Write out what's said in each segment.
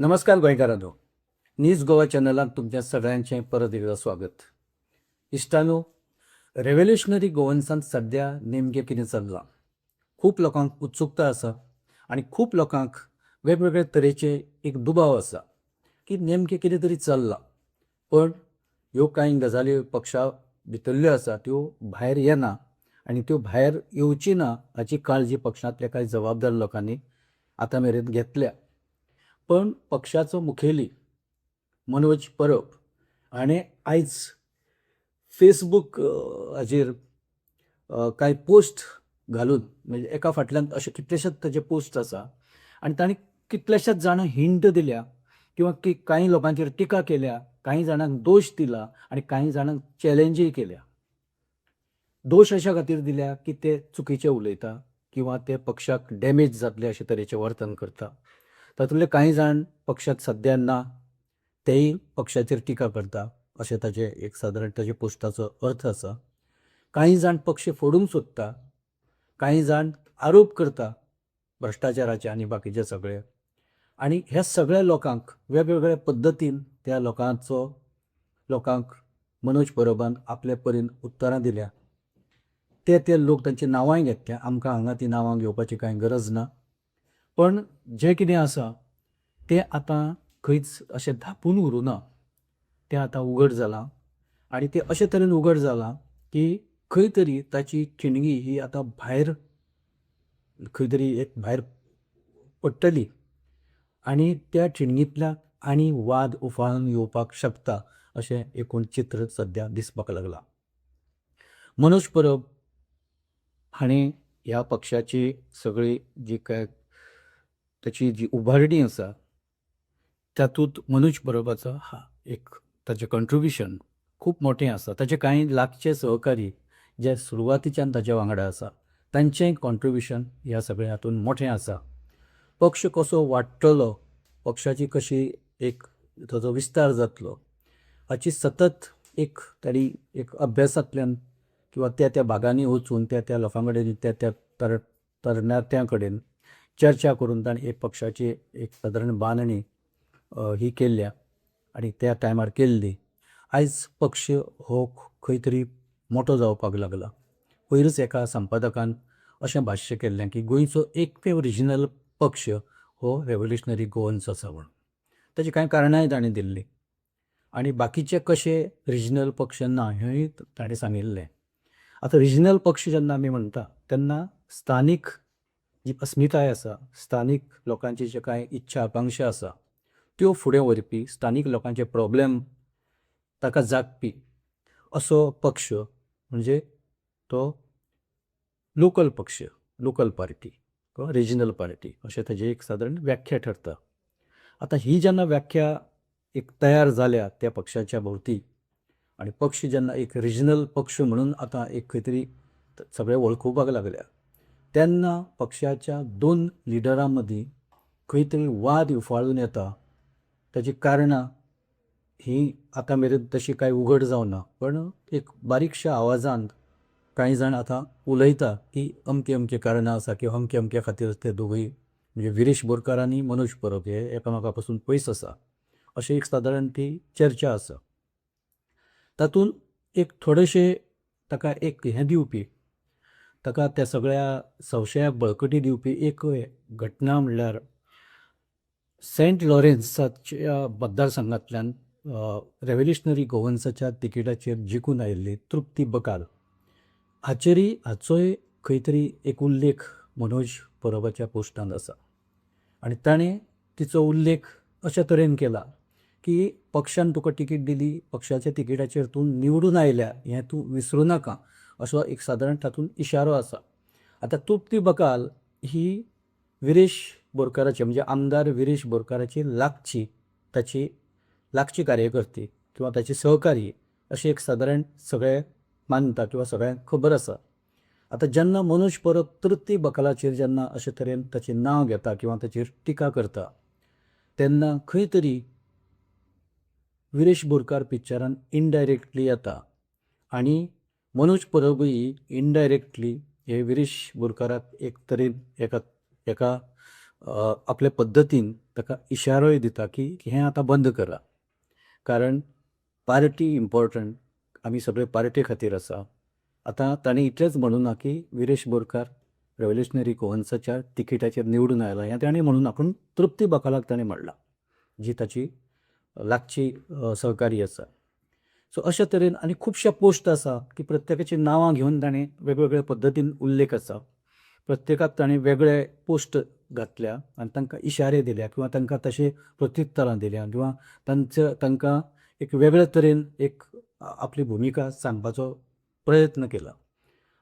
नमस्कार गोंयकारांनो. न्यूज गोवा चॅनलात तुमच्या सगळ्यांचें परत एकदा स्वागत. इश्टानो, रेव्होल्युशनरी गोवन्सांत सध्या नेमकें कितें चल्लां? खूब लोकांक उत्सुकता आसा आनी खूब लोकांक वेगवेगळे तरेचे एक दुबाव आसा की नेमकें कितें तरी चल्लां. पण ह्यो कांय गजाली पक्षा भितरल्यो आसा त्यो भायर येना आनी त्यो भायर येवची ना हाची काळजी पक्षांतल्या कांय जबाबदार लोकांनी आतां मेरेन घेतल्या. पण पक्षाचो मुखेली मनोज परब हाणें आयज फेसबूक हाचेर कांय पोस्ट घालून, म्हणजे एका फाटल्यान अशे कितलेशेच ताजे पोस्ट आसा आनी ताणें कितलेशेच जाणां हिंट दिल्या किंवा कांय लोकांचेर टिका केल्या, कांय जाणांक दोश दिला आनी कांय जाणांक चॅलेंजूय केल्या. दोश अशा खातीर दिल्या की ते चुकीचे उलयता किंवा ते पक्षाक डॅमेज जातले अशे तरेचें वर्तन करता. तातूंतले कांय जाण पक्षांत सध्या ना तेय पक्षाचेर टिका करता अशें ताजें एक सादारण ताजे पोस्टाचो अर्थ आसा. कांय जाण पक्ष फोडूंक सोदता, कांय जाण आरोप करता भ्रश्टाचाराचे आनी बाकीचे सगळे. आनी ह्या सगळ्या लोकांक वेगवेगळ्या पद्दतीन त्या लोकांक मनोज परबान आपले परीन उतरां दिल्या. ते लोक तांची नांवांय घेतल्या. आमकां हांगा ती नांवां घेवपाची कांय गरज ना. पण जें कितें आसा तें आतां खंयच अशें धांपून उरूना. तें आतां उघड जालां आनी तें अशे तरेन उघड जालां की खंय तरी ताची ठिणगी ही आतां भायर खंय तरी एक भायर पडटली आनी त्या ठिणगींतल्यान आनी वाद उफाळून येवपाक शकता अशें एकूण चित्र सद्या दिसपाक लागलां. मनोज परब हाणें ह्या पक्षाची सगळी जी काय ताची जी उभारणी आसा तातूंत मनोज परबाचो एक ताचें कंट्रिब्युशन खूब मोठें आसा. ताचे कांय लागचे सहकारी जे सुरवातीच्यान ताचे वांगडा आसा तांचेंय कॉन्ट्रिब्युशन ह्या सगळ्या हातूंत मोठें आसा. पक्ष कसो वाडटलो, पक्षाची कशी एक ताचो विस्तार जातलो हाची सतत एक ताणी एक अभ्यासांतल्यान किंवा त्या भागांनी वचून त्या लोकां कडेन त्या तरणाट्यां कडेन चर्चा करून ताणें एक पक्षाची एक सादारण बांदणी ही केल्ल्या आनी त्या टायमार केल्ली. आयज पक्ष हो खंय तरी मोठो जावपाक लागला. पयरूच एका संपादकान अशें भाश्य केल्लें की गोंयचो एकमेव रिजनल पक्ष हो रेव्होल्युशनरी गोवन्स आसा म्हूण. ताची कांय कारणांय ताणें दिल्लीं आनी बाकीचे कशे रिजनल पक्ष ना हेंय ताणें सांगिल्लें. आतां रिजनल पक्ष जेन्ना आमी म्हणटा तेन्ना स्थानीक जी अस्मिताय आसा, स्थानीक लोकांची जे कांय इच्छा आकांक्षा आसा त्यो फुडें व्हरपी, स्थानीक लोकांचे प्रॉब्लेम ताका जागपी असो पक्ष म्हणजे तो लोकल पक्ष, लोकल पार्टी किंवा रिजनल पार्टी अशें ताजें एक सादारण व्याख्या ठरता. आतां ही जेन्ना व्याख्या एक तयार जाल्या त्या पक्षाच्या भोवती आनी पक्ष जेन्ना एक रिजनल पक्ष म्हणून आतां एक खंय तरी सगळे वळखुपाक लागल्या तेन्ना पक्षाच्या दोन लिडरां मदीं खंय तरी वाद उफाळून येता. ताची कारणां ही आतां मेरेन तशी कांय उघड जावना, पण एक बारीकशा आवाजान कांय जाण आतां उलयता की अमके अमके कारणां आसा किंवा अमके अमके खातीर ते दोगूय म्हणजे विरेश बोरकार आनी मनोज परब हे एकामेका पासून पयस आसा अशी एक सादारण ती चर्चा आसा. तातूंत एक थोडेशे ताका एक हें दिवपी, ताका त्या सगळ्या संशयाक बळकटी दिवपी एक घटना म्हणल्यार सेंट लॉरेन्साच्या मतदारसंघांतल्यान रेव्होल्युशनरी गोवन्साच्या तिकेटाचेर जिखून आयिल्ली तृप्ती बकाल हाचोय खंय तरी एक उल्लेख मनोज परबाच्या पोस्टांत आसा. आनी ताणें तिचो उल्लेख अशे तरेन केला की पक्षान तुका तिकीट दिली, पक्षाच्या तिकेटाचेर तूं निवडून आयल्या हें तूं विसरूं नाका असो एक सादारण तातूंत इशारो आसा. आतां तृप्ती बकाल ही विरेश बोरकाराची म्हणजे आमदार विरेश बोरकाराची ताची लागची कार्यकर्ती किंवा ताची सहकारी अशी एक सादारण सगळे मानता किंवा सगळ्यांक खबर आसा. आतां जेन्ना मनोज परब तृप्ती बकालाचेर जेन्ना अशे तरेन ताचें नांव घेता किंवा ताचेर टिका करता तेन्ना खंय तरी विरेश बोरकार पिक्चरान इनडायरेक्टली येता आनी मनोज परबूय इनडायरेक्टली हे विरेश बोरकाराक एक तरेन एका आपल्या पद्दतीन ताका इशारोय दिता की हें आतां बंद करा. कारण पार्टी इम्पॉर्टंट, आमी सगळे पार्टे खातीर आसा. आतां ताणें इतलेंच म्हणूं ना की विरेश बोरकार रेव्होल्युशनरी गोवन्साच्या तिकेटाचेर निवडून आयला हें ताणें म्हणून ना, पूण तृप्ती बकालाक ताणें म्हणलां, जी ताची लागची सहकारी आसा. सो अशे तरेन आनी खुबशे पोस्ट आसा की प्रत्येकाची नांवां घेवन ताणें वेगवेगळ्या पद्दतीन उल्लेख आसा. प्रत्येकाक ताणें वेगळे पोस्ट घातल्या आनी तांकां इशारे दिल्या किंवां तांकां तशें प्रत्युत्तरां दिल्यां किंवां तांकां एक वेगळे तरेन एक आपली भुमिका सांगपाचो प्रयत्न केला.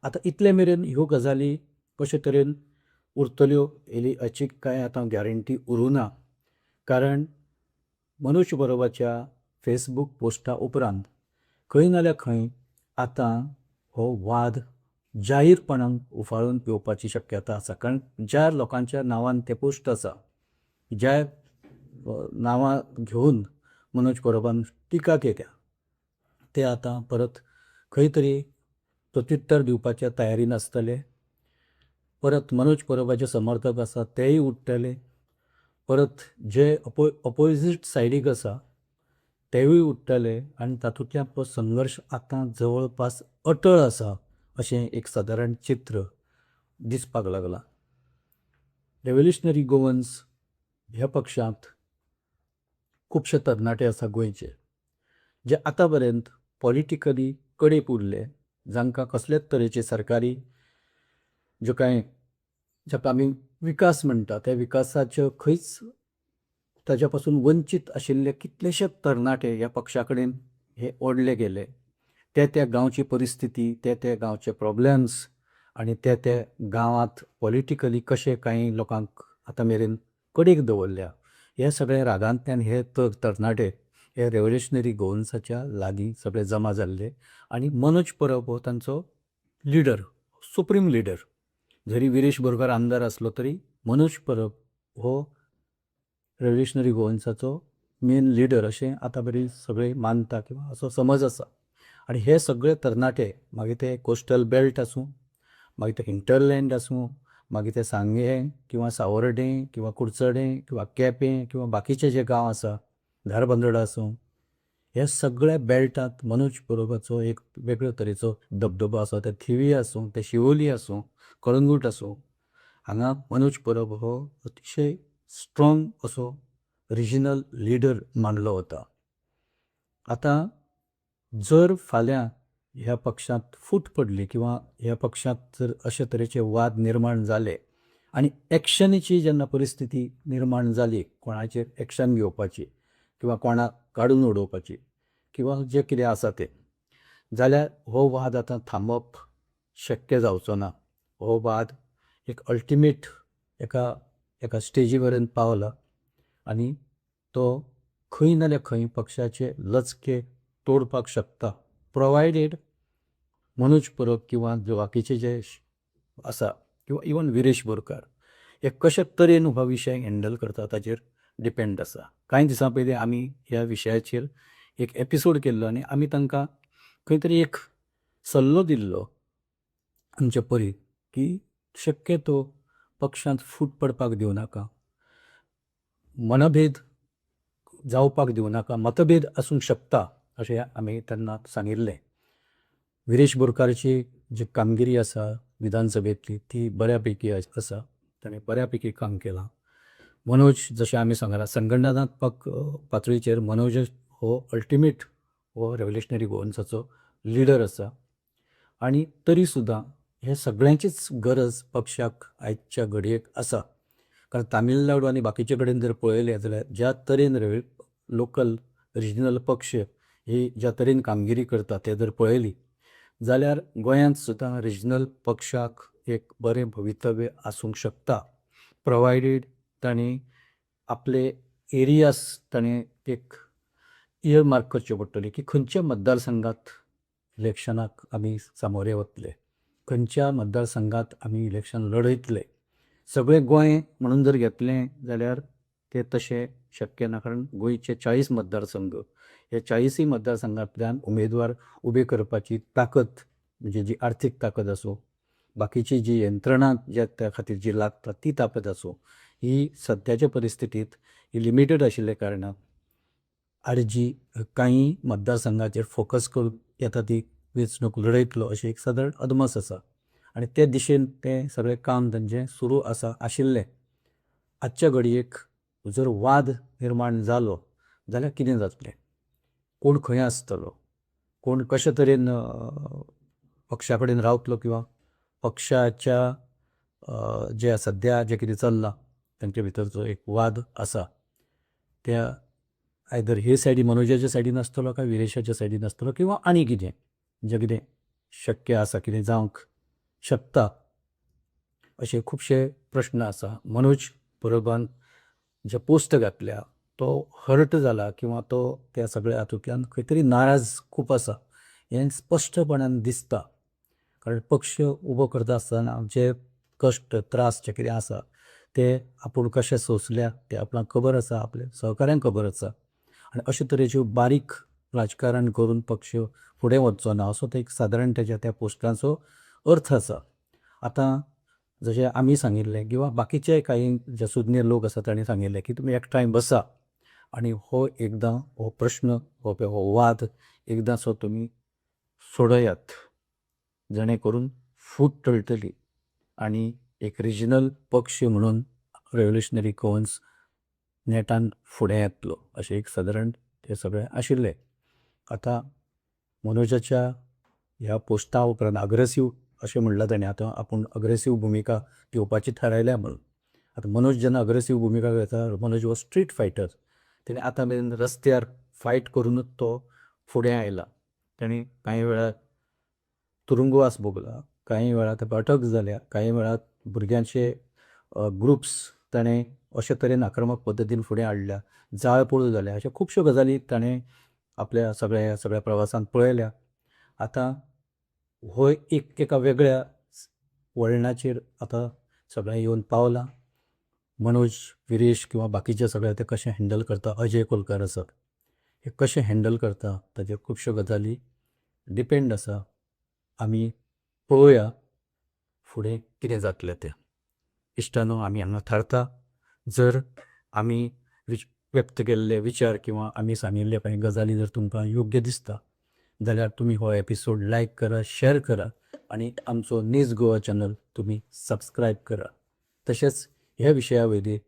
आतां इतले मेरेन ह्यो गजाली कशे तरेन उरतल्यो हाची कांय आतां गॅरंटी उरूं ना. कारण मनोज बरोबाच्या फेसबूक पोस्टा उपरांत खंय नाल्यार खंय आतां हो वाद जाहीरपणान उफाळून येवपाची शक्यता आसा. कारण ज्या लोकांच्या नांवान ते पोस्ट आसा, ज्या नांवां घेवन मनोज बरोबान टिका केल्या, ते आतां परत खंय तरी प्रत्युत्तर दिवपाच्या तयारीन आसतले. परत मनोज बरोबाचे समर्थक आसा तेय उठतले. परत जे अपोजीट सायडीक आसा तेवूय उठतले आनी तातूंतल्यान तो संघर्श आतां जवळपास अटळ आसा अशें एक सादारण चित्र दिसपाक लागलां. रेव्होल्युशनरी गोवन्स ह्या पक्षांत खुबशे तरणाटे आसा गोंयचे, जे आतां पर्यंत पॉलिटिकली कडेक उरले, जांकां कसलेच तरेचे सरकारी ज्यो कांय जाका आमी विकास म्हणटा त्या विकासाच्यो खंयच ताच्या पासून वंचीत आशिल्ले कितलेशेच तरणाटे ह्या पक्षा कडेन हे ओडले गेले. त्या गांवची परिस्थिती, त्या गांवचे प्रॉब्लेम्स आनी त्या गांवांत पॉलिटिकली कशे कांय लोकांक आतां मेरेन कडेक दवरल्या, हे सगळे रागांतल्यान हे तरणाटे हे रेव्होल्युशनरी गोवन्साच्या लागीं सगळे जमा जाल्ले. आनी मनोज परब हो तांचो लिडर, सुप्रीम लिडर. जरी विरेश बोरकार आमदार आसलो तरी मनोज परब हो रेव्होल्युशनरी गोवन्साचो मेन लिडर अशें आतां बरी सगळे मानता किंवां असो समज आसा. आनी हे सगळे तरणाटे मागीर ते कोस्टल बेल्ट आसूं, मागीर ते हिंटरलँड आसूं, मागीर ते सांगें किंवां सावर्डे किंवां कुडचडें किंवां केपें किंवां बाकीचे जे गांव आसा, धारबांदोडा आसूं, हे सगळ्या बेल्टांत मनोज बरोबाचो एक वेगळ्या तरेचो दबदबो आसा. ते थिवी आसूं, ते शिवोली आसूं, कळंगूट आसूं, हांगा मनोज परब हो अतिशय स्ट्रॉंग असो रिजनल लिडर मानलो वता. आतां जर फाल्यां ह्या पक्षांत फूट पडली किंवां ह्या पक्षांत जर अशे तरेचे वाद निर्माण जाले आनी एक्शनीची जेन्ना परिस्थिती निर्माण जाली, कोणाचेर एक्शन घेवपाची किंवां कोणाक काडून उडोवपाची किंवां जे कितें आसा तें, जाल्यार हो वाद आतां थांबप शक्य जावचो ना. हो वाद एक अल्टिमेट एका स्टेजी पर्यंत पावला आनी तो खंय नाल्यार खंय पक्षाचे लचके तोडपाक शकता, प्रोवायडेड मनोज परब किंवां बाकीचे जे आसा किंवां इवन विरेश बोरकार हे कशे तरेन हो विशय हँडल करता ताचेर डिपेंड आसा. कांय दिसां पयलीं आमी ह्या विशयाचेर एक एपिसोड केल्लो आनी आमी तांकां खंय तरी एक सल्लो दिल्लो आमचे परी की शक्यतो पक्षांत फूट पडपाक दिवं नाका, मनभेद जावपाक दिवं नाका. मतभेद आसूंक शकता अशें आमी तेन्ना सांगिल्लें. विरेश बोरकारची जी कामगिरी आसा विधानसभेंतली ती बऱ्या पैकी आसा, ताणें बऱ्या पैकी काम केलां. मनोज जशें आमी सांगलां, संघटनात्मक पातळीचेर मनोज हो अल्टिमेट हो रेव्होल्युशनरी गोवन्साचो लिडर आसा. आनी तरी सुद्दां हे सगळ्यांचीच गरज पक्षाक आयच्या घडयेक आसा. कारण तामिळनाडू आनी बाकीचे कडेन जर पळयलें जाल्यार ज्या तरेन लोकल रिजनल पक्ष ही ज्या तरेन कामगिरी करता तें जर पळयली जाल्यार गोंयांत सुद्दां रिजनल पक्षाक एक बरें भवितव्य आसूंक शकता, प्रोवायडेड तांणी आपले एरियास ताणें एक इयरमार्क करचे पडटली की खंयच्या मतदारसंघात इलेक्शनाक आमी सामोरे वतले, खंयच्या मतदारसंघात आमी इलेक्शन लढयतले. सगळें गोंय म्हणून जर घेतलें जाल्यार तें तशें शक्य ना. कारण गोंयचे 40 मतदारसंघ, हे 40 मतदारसंघांतल्यान उमेदवार उबे करपाची ताकद म्हणजे जी आर्थीक ताकद आसूं, बाकीची जी यंत्रणा ज्या त्या खातीर जी लागता ती ताकद आसूं, ही सध्याच्या परिस्थितीत ही लिमिटेड आशिल्ल्या कारणान आरजी काही मतदारसंघाचेर फोकस करून येता ती वेंचणूक लढयतलो अशें एक सादारण अदमास आसा आनी ते दिशेन तें सगळें काम तांचें सुरू आशिल्लें. आजच्या घडयेक जर वाद निर्माण जालो जाल्यार कितें जातलें, कोण खंय आसतलो, कोण कशे तरेन पक्षा कडेन रावतलो किंवा पक्षाच्या जे सद्या जें कितें चल्लां तांचे भितर एक वाद आसा त्या आयदर हे सायडी मनोजाच्या सायडीन आसतलो काय विरेशाच्या सायडीन आसतलो किंवा आनी कितें जें कितें शक्य आसा, कितें जावंक शकता अशे खुबशे प्रश्न आसा. मनोज परबान जे पोस्ट घातल्या तो हर्ट जाला किंवा तो त्या सगळ्या हातूंतल्यान खंय तरी नाराज खूब आसा हें स्पश्टपणान दिसता. कारण पक्ष उबो करता आसतना जे कश्ट त्रास जे कितें आसा ते आपूण कशें सोंसल्या तें आपणाक खबर आसा, आपल्या सहकाऱ्यांक खबर आसा आनी अशे तरेच्यो बारीक राजकारण करून पक्ष फुडें वचचो ना असो एक सादारण तेज्या त्या पोस्टाचो अर्थ आसा. आतां जशें आमी सांगिल्लें किंवा बाकीचे काही जे सुज्ञ लोक आसा तांणी सांगिल्लें की तुमी एकठांय बसा आनी हो एकदां हो प्रश्न हो वाद एकदांचो तुमी सोडयात जेणे करून फूट टळटली आनी एक रिजनल पक्ष म्हणून रेव्होल्युशनरी गोवन्स नेटान फुडें येतलो अशें एक सादारण तें सगळें आशिल्लें. आतां मनोजाच्या ह्या पोस्टा उपरांत अग्रेसीव अशें म्हणलां ताणें आतां आपूण अग्रेसीव भुमिका घेवपाची थारायल्या म्हणून. आतां मनोज जेन्ना अग्रेसीव भुमिका घेता मनोज हो स्ट्रीट फायटर. तेणें आतां मेरेन रस्त्यार फायट करूनच तो फुडें आयला. ताणें कांय वेळार तुरुंगवास भोगला, कांय वेळार ताका अटक जाल्या, कांय वेळार भुरग्यांचे ग्रुप्स ताणें अशे तरेन आक्रमक पद्दतीन फुडें हाडल्या, जाळपोळ जाल्या, अशा खुबश्यो गजाली ताणें आपल्या सगळ्या प्रवासांत पळयल्या. आतां हो एका वेगळ्या वळणाचेर आतां सगळें येवन पावलां. मनोज, विरेश किंवा बाकीचे सगळे ते कशें हँडल करता, अजय कोलकार आसा हे कशें हँडल करता ताजेर खुबश्यो गजाली डिपेंड आसा. आमी पळोवया फुडें कितें जातलें तें. इश्टानो आमी हांगा थारता. जर आमी व्यक्त केल्ले विचार किंवा आमी सांगिल्ल्यो कांय गजाली जर तुमकां योग्य दिसता जाल्यार तुमी हो एपिसोड लायक करा, शेअर करा आनी आमचो न्यूज गोवा चॅनल तुमी सबस्क्रायब करा. तशेंच ह्या विशया वयली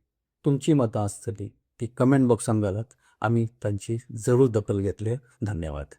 तुमची मतां आसतली ती कमेंट बॉक्सान घालात. आमी तांची जरूर दखल घेतले. धन्यवाद.